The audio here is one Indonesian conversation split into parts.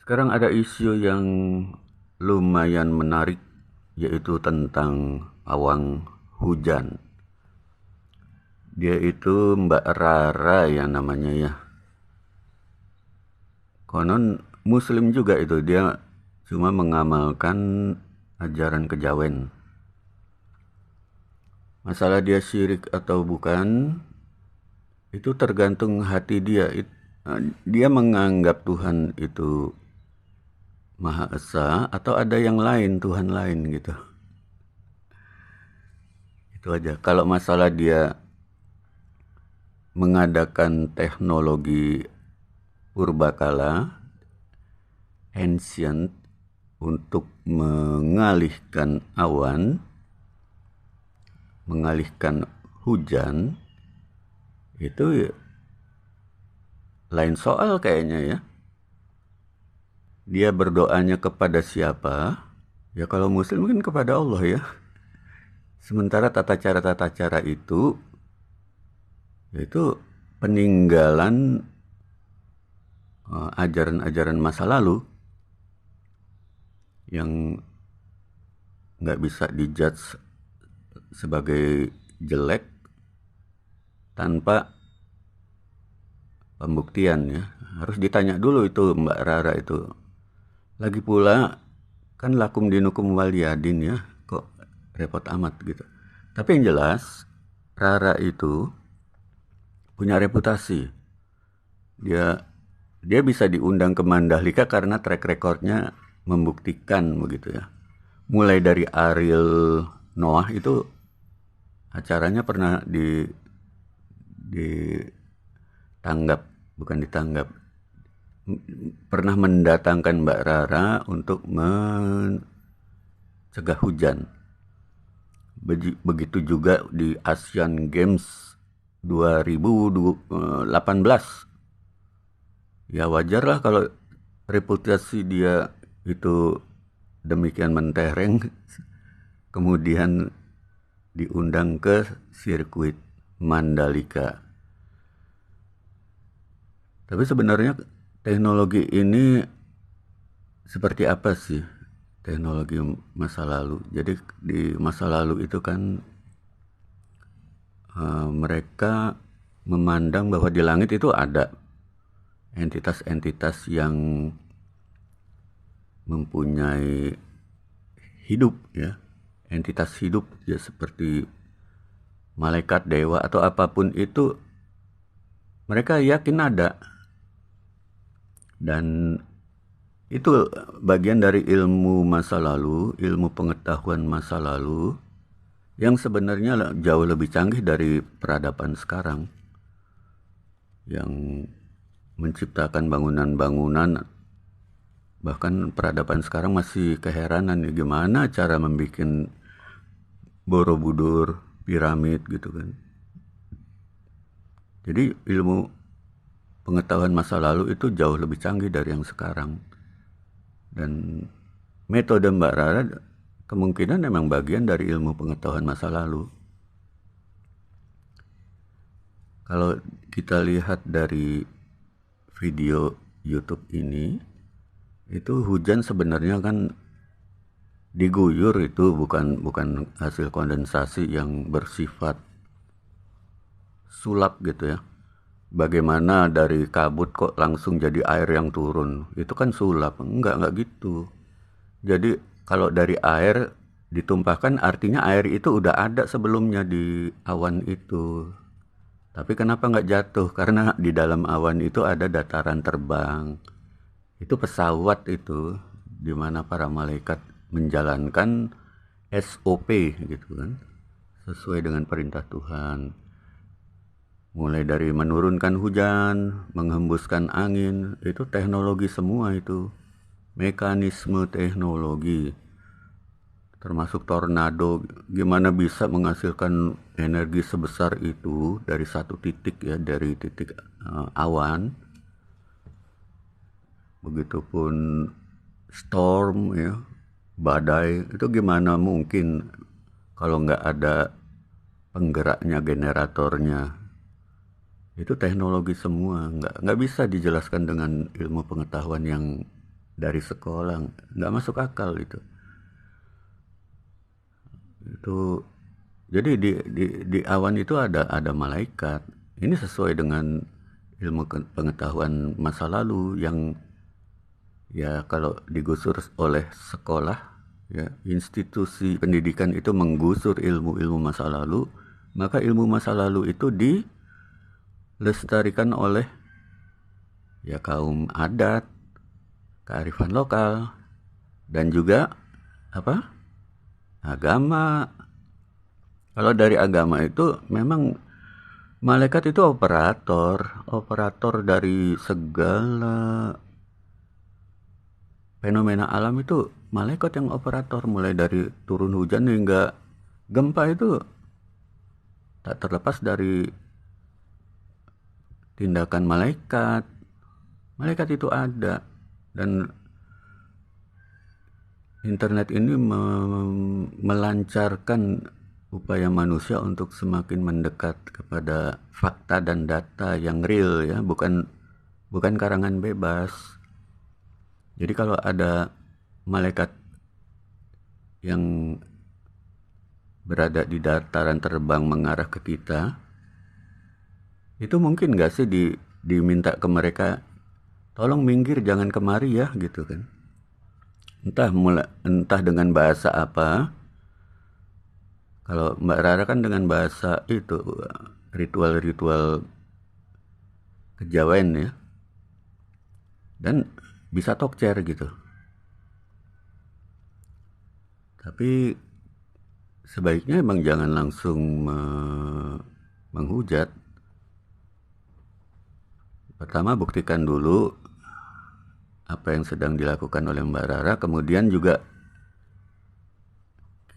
Sekarang ada isu yang lumayan menarik, yaitu tentang pawang hujan. Dia itu Mbak Rara ya namanya ya. Konon muslim juga itu, dia cuma mengamalkan ajaran kejawen. Masalah dia syirik atau bukan, itu tergantung hati dia. Dia menganggap Tuhan itu Maha Esa atau ada yang lain, Tuhan lain gitu. Itu aja. Kalau masalah dia mengadakan teknologi purbakala, ancient, untuk mengalihkan awan, mengalihkan hujan, itu lain soal kayaknya ya. Dia berdoanya kepada siapa? Ya kalau muslim kan kepada Allah ya. Sementara tata cara itu yaitu peninggalan ajaran-ajaran masa lalu yang nggak bisa dijudge sebagai jelek tanpa pembuktian ya. Harus ditanya dulu itu Mbak Rara itu. Lagi pula kan lakum dinukum waliyadin ya, kok repot amat gitu. Tapi yang jelas Rara itu punya reputasi. Dia bisa diundang ke Mandalika karena track recordnya membuktikan begitu ya. Mulai dari Ariel Noah itu acaranya pernah ditanggap, bukan ditanggap, pernah mendatangkan Mbak Rara untuk mencegah hujan. Begitu juga di Asian Games 2018. Ya wajar lah kalau reputasi dia itu demikian mentereng, kemudian diundang ke sirkuit Mandalika. Tapi sebenarnya teknologi ini seperti apa sih teknologi masa lalu? Jadi di masa lalu itu kan mereka memandang bahwa di langit itu ada entitas-entitas yang mempunyai hidup ya, entitas hidup ya, seperti malaikat, dewa atau apapun itu, mereka yakin ada. Dan itu bagian dari ilmu masa lalu, ilmu pengetahuan masa lalu yang sebenarnya jauh lebih canggih dari peradaban sekarang yang menciptakan bangunan-bangunan. Bahkan peradaban sekarang masih keheranan ya, gimana cara membuat Borobudur, piramid gitu kan. Jadi ilmu pengetahuan masa lalu itu jauh lebih canggih dari yang sekarang. Dan metode Mbak Rara kemungkinan memang bagian dari ilmu pengetahuan masa lalu. Kalau kita lihat dari video YouTube ini, itu hujan sebenarnya kan diguyur, itu bukan hasil kondensasi yang bersifat sulap gitu ya. Bagaimana dari kabut kok langsung jadi air yang turun? Itu kan sulap. Enggak gitu. Jadi kalau dari air ditumpahkan artinya air itu udah ada sebelumnya di awan itu. Tapi kenapa nggak jatuh? Karena di dalam awan itu ada dataran terbang. Itu pesawat itu, di mana para malaikat menjalankan SOP gitu kan, sesuai dengan perintah Tuhan. Mulai dari menurunkan hujan, menghembuskan angin, itu teknologi semua itu. Mekanisme teknologi. Termasuk tornado, gimana bisa menghasilkan energi sebesar itu dari satu titik ya, dari titik awan. Begitupun storm ya, badai, itu gimana mungkin kalau nggak ada penggeraknya, generatornya. Itu teknologi semua, nggak bisa dijelaskan dengan ilmu pengetahuan yang dari sekolah, nggak masuk akal itu. Itu jadi di awan itu ada malaikat. Ini sesuai dengan ilmu pengetahuan masa lalu yang ya kalau digusur oleh sekolah, ya institusi pendidikan itu menggusur ilmu-ilmu masa lalu, maka ilmu masa lalu itu dilestarikan oleh ya kaum adat, kearifan lokal, dan juga apa, agama. Kalau dari agama itu memang malaikat itu operator dari segala fenomena alam. Itu malaikat yang operator, mulai dari turun hujan hingga gempa itu tak terlepas dari tindakan malaikat. Malaikat itu ada, dan internet ini melancarkan upaya manusia untuk semakin mendekat kepada fakta dan data yang real, ya, bukan karangan bebas. Jadi kalau ada malaikat yang berada di dataran terbang mengarah ke kita, itu mungkin gak sih diminta ke mereka, tolong minggir, jangan kemari ya, gitu kan. Entah dengan bahasa apa. Kalau Mbak Rara kan dengan bahasa itu, ritual-ritual kejawen ya, dan bisa tokcer gitu. Tapi sebaiknya emang jangan langsung menghujat. Pertama, buktikan dulu apa yang sedang dilakukan oleh Mbak Rara, kemudian juga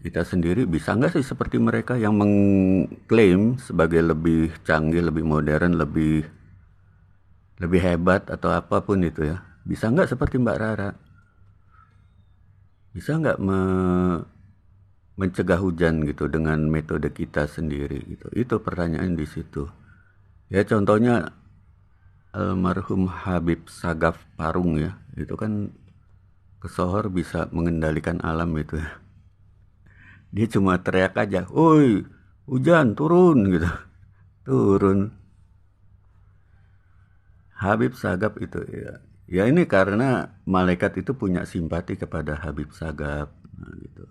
kita sendiri bisa nggak sih seperti mereka yang mengklaim sebagai lebih canggih, lebih modern, lebih hebat atau apapun itu ya. Bisa nggak seperti Mbak Rara? Bisa nggak mencegah hujan gitu dengan metode kita sendiri gitu? Itu pertanyaan di situ. Ya contohnya almarhum Habib Sagaf Parung ya, itu kan ke Sohor bisa mengendalikan alam itu ya. Dia cuma teriak aja, "Woi, hujan turun," gitu. Turun. Habib Sagaf itu ya. Ya ini karena malaikat itu punya simpati kepada Habib Sagaf. Nah, gitu.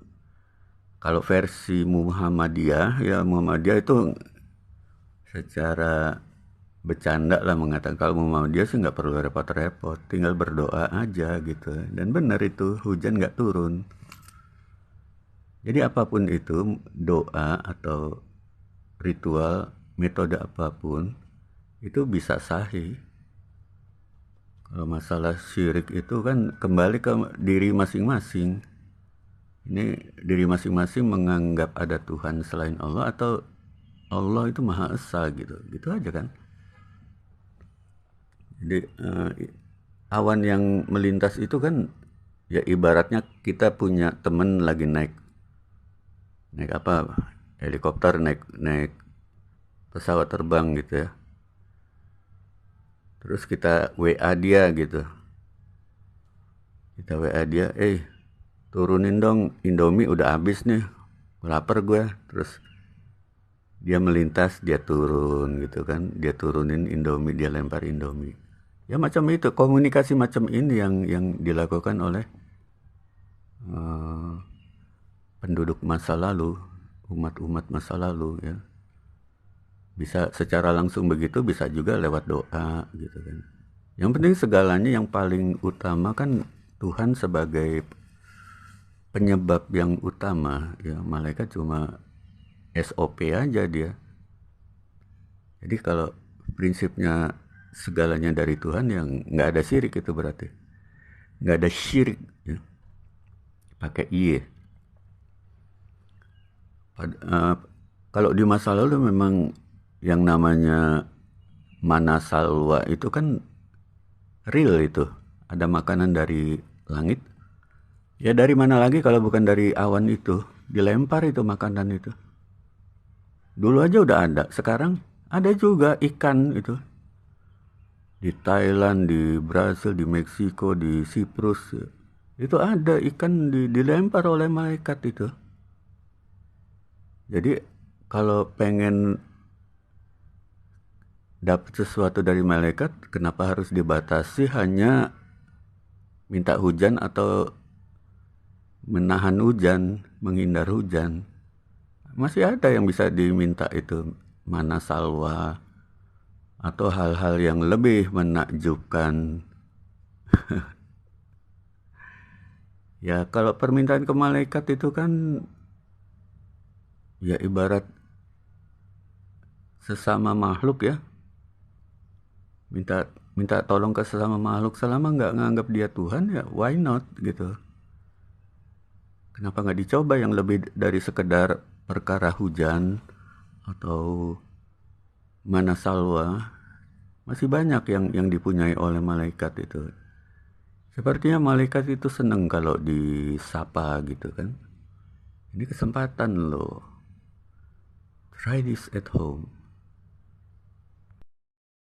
Kalau versi Muhammadiyah, ya Muhammadiyah itu secara bercanda lah mengatakan kalau Muhammadiyah sih nggak perlu repot-repot, tinggal berdoa aja gitu. Dan benar itu, hujan nggak turun. Jadi apapun itu, doa atau ritual, metode apapun, itu bisa sahih. Kalau masalah syirik itu kan kembali ke diri masing-masing. Ini diri masing-masing menganggap ada Tuhan selain Allah, atau Allah itu Maha Esa gitu. Gitu aja kan. Jadi awan yang melintas itu kan ya ibaratnya kita punya temen lagi naik apa, helikopter, naik pesawat terbang gitu ya. Terus kita WA dia gitu. Kita WA dia, turunin dong Indomie udah habis nih, lapar gue. Terus dia melintas, dia turun gitu kan, dia turunin Indomie, dia lempar Indomie. Ya macam itu, komunikasi macam ini yang dilakukan oleh penduduk masa lalu, umat-umat masa lalu ya. Bisa secara langsung begitu, bisa juga lewat doa gitu kan. Yang penting segalanya yang paling utama kan Tuhan sebagai penyebab yang utama ya. Malaikat cuma SOP aja dia. Jadi kalau prinsipnya segalanya dari Tuhan, yang nggak ada syirik, itu berarti nggak ada syirik ya. Pakai iye. Kalau di masa lalu memang yang namanya mana salwa itu kan real, itu ada makanan dari langit. Ya dari mana lagi kalau bukan dari awan itu, dilempar itu makanan itu. Dulu aja udah ada, sekarang ada juga ikan itu. Di Thailand, di Brasil, di Meksiko, di Siprus, itu ada ikan dilempar oleh malaikat itu. Jadi kalau pengen dapat sesuatu dari malaikat, kenapa harus dibatasi hanya minta hujan atau menahan hujan, menghindar hujan? Masih ada yang bisa diminta itu, mana salwa, atau hal-hal yang lebih menakjubkan. Ya kalau permintaan ke malaikat itu kan ya ibarat sesama makhluk ya. Minta minta tolong ke sesama makhluk selama nggak nganggap dia Tuhan, ya why not gitu. Kenapa nggak dicoba yang lebih dari sekedar perkara hujan atau mana salwa? Masih banyak yang dipunyai oleh malaikat itu. Sepertinya malaikat itu seneng kalau disapa gitu kan. Ini kesempatan loh. Try this at home.